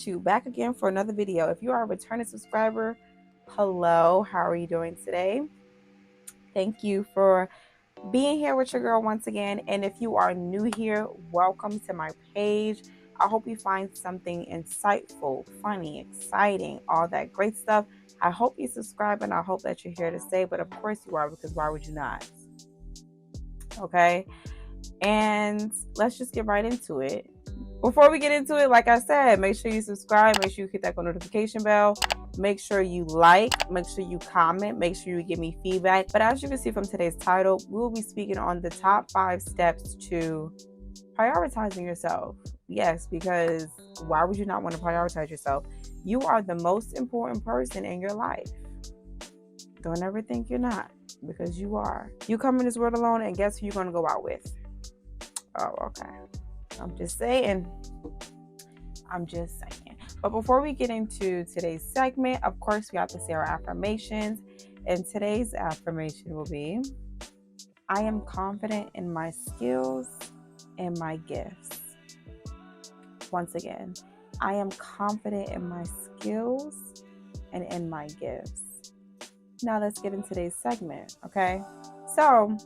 with you back again for another video. If you are a returning subscriber, hello, how are you doing today? Thank you for being here with your girl once again. And if you are new here, welcome to my page. I hope you find something insightful, funny, exciting, all that great stuff. I hope you subscribe and I hope that you're here to stay, but of course you are, because why would you not? Okay. And let's just get right into it. Before we get into it, like I said, make sure you subscribe, make sure you hit that notification bell, make sure you like, make sure you comment, make sure you give me feedback. But as you can see from today's title, we will be speaking on the top 5 steps to prioritizing yourself. Yes, because why would you not want to prioritize yourself? You are the most important person in your life. Don't ever think you're not, because you are. You come in this world alone, and guess who you're going to go out with? Oh, okay. I'm just saying. But before we get into today's segment, of course, we have to say our affirmations. And today's affirmation will be, I am confident in my skills and my gifts. Once again, I am confident in my skills and in my gifts. Now let's get into today's segment, okay? So,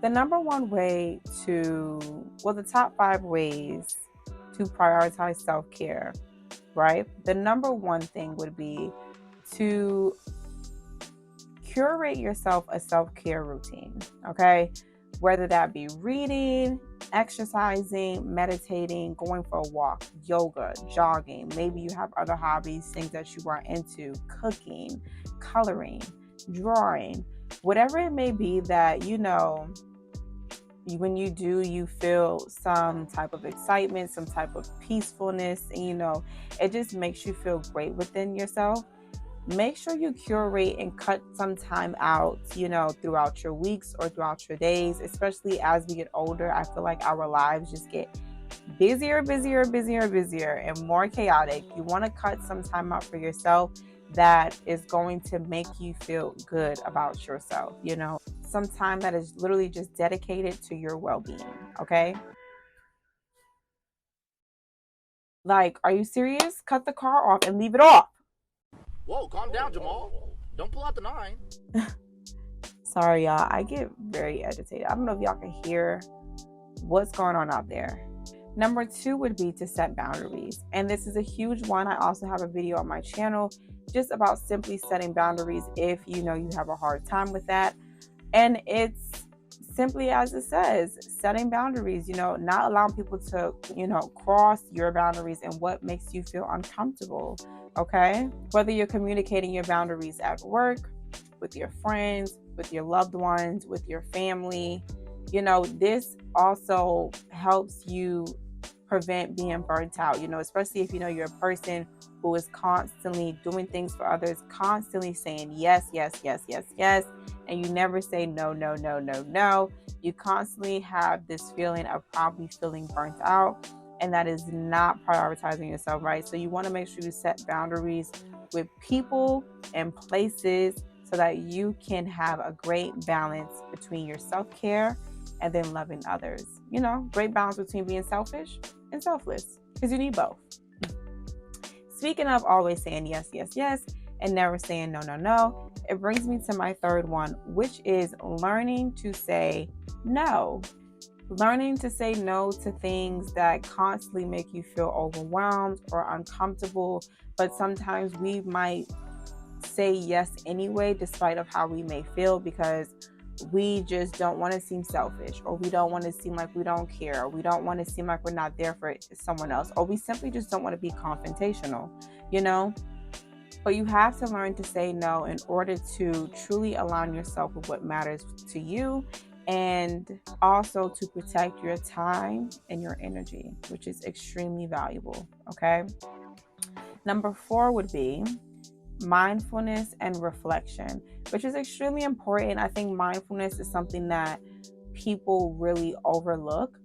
the number one way the top 5 ways to prioritize self-care, right? The number one thing would be to curate yourself a self-care routine, okay? Whether that be reading, exercising, meditating, going for a walk, yoga, jogging. Maybe you have other hobbies, things that you are into, cooking, coloring, drawing, whatever it may be that, when you do, you feel some type of excitement, some type of peacefulness, and it just makes you feel great within yourself. Make sure you curate and cut some time out, throughout your weeks or throughout your days, especially as we get older. I feel like our lives just get busier, and more chaotic. You want to cut some time out for yourself that is going to make you feel good about yourself, some time that is literally just dedicated to your well-being, okay? Like, are you serious? Cut the car off and leave it off. Whoa, calm down, Jamal. Don't pull out the 9. Sorry, y'all. I get very agitated. I don't know if y'all can hear what's going on out there. Number 2 would be to set boundaries. And this is a huge one. I also have a video on my channel just about simply setting boundaries if you have a hard time with that. And it's simply as it says, setting boundaries, not allowing people to, cross your boundaries and what makes you feel uncomfortable, okay? Whether you're communicating your boundaries at work, with your friends, with your loved ones, with your family, this also helps you prevent being burnt out, especially if you're a person who is constantly doing things for others, constantly saying yes, and you never say no. You constantly have this feeling of probably feeling burnt out, and that is not prioritizing yourself, right? So you want to make sure you set boundaries with people and places so that you can have a great balance between your self-care and then loving others. Great balance between being selfish and selfless, because you need both. Speaking of always saying yes, and never saying no, it brings me to my third one, which is learning to say no. Learning to say no to things that constantly make you feel overwhelmed or uncomfortable, but sometimes we might say yes anyway, despite of how we may feel, because we just don't want to seem selfish, or we don't want to seem like we don't care, or we don't want to seem like we're not there for someone else, or we simply just don't want to be confrontational, But you have to learn to say no in order to truly align yourself with what matters to you, and also to protect your time and your energy, which is extremely valuable, okay? Number 4 would be mindfulness and reflection, which is extremely important. I think mindfulness is something that people really overlook.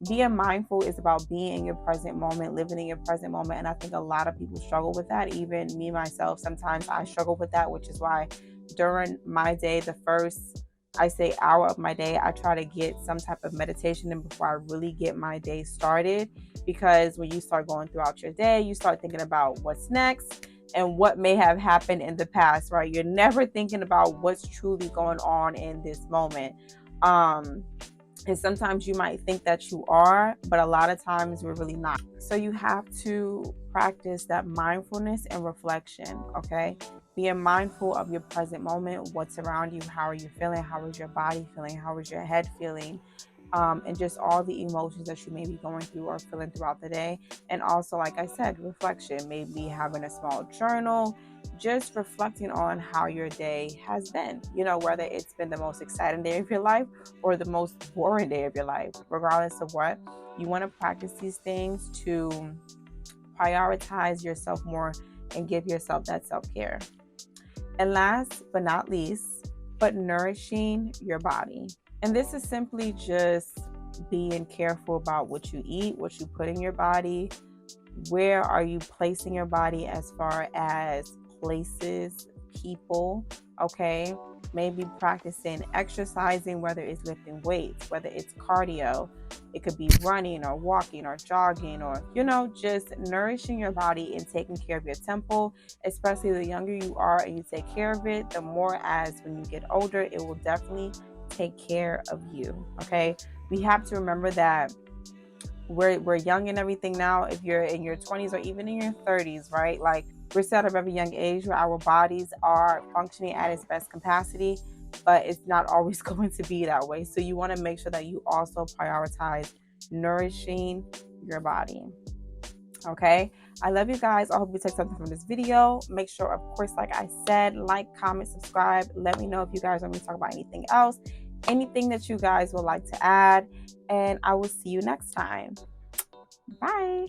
Being mindful is about being in your present moment, living in your present moment. And I think a lot of people struggle with that. Even me, myself, sometimes I struggle with that, which is why during my day, the first I say hour of my day, I try to get some type of meditation in before I really get my day started. Because when you start going throughout your day, you start thinking about what's next and what may have happened in the past, right? You're never thinking about what's truly going on in this moment. And sometimes you might think that you are, but a lot of times we're really not. So you have to practice that mindfulness and reflection, okay? Being mindful of your present moment, what's around you, how are you feeling, how is your body feeling, how is your head feeling, and just all the emotions that you may be going through or feeling throughout the day. And also, like I said, reflection, maybe having a small journal, just reflecting on how your day has been, whether it's been the most exciting day of your life or the most boring day of your life. Regardless of what, you want to practice these things to prioritize yourself more and give yourself that self-care. And last but not least, but nourishing your body. And this is simply just being careful about what you eat, what you put in your body. Where are you placing your body as far as places, people, okay? Maybe practicing exercising, whether it's lifting weights, whether it's cardio. It could be running or walking or jogging or, just nourishing your body and taking care of your temple. Especially the younger you are and you take care of it, the more as when you get older, it will definitely take care of you, okay? We have to remember that we're young and everything now. If you're in your 20s or even in your 30s, right? Like, we're set at a very young age where our bodies are functioning at its best capacity, but it's not always going to be that way. So you want to make sure that you also prioritize nourishing your body. Okay, I love you guys. I hope you take something from this video. Make sure, of course, like I said, like, comment, subscribe. Let me know if you guys want me to talk about anything else, anything that you guys would like to add, and I will see you next time. Bye.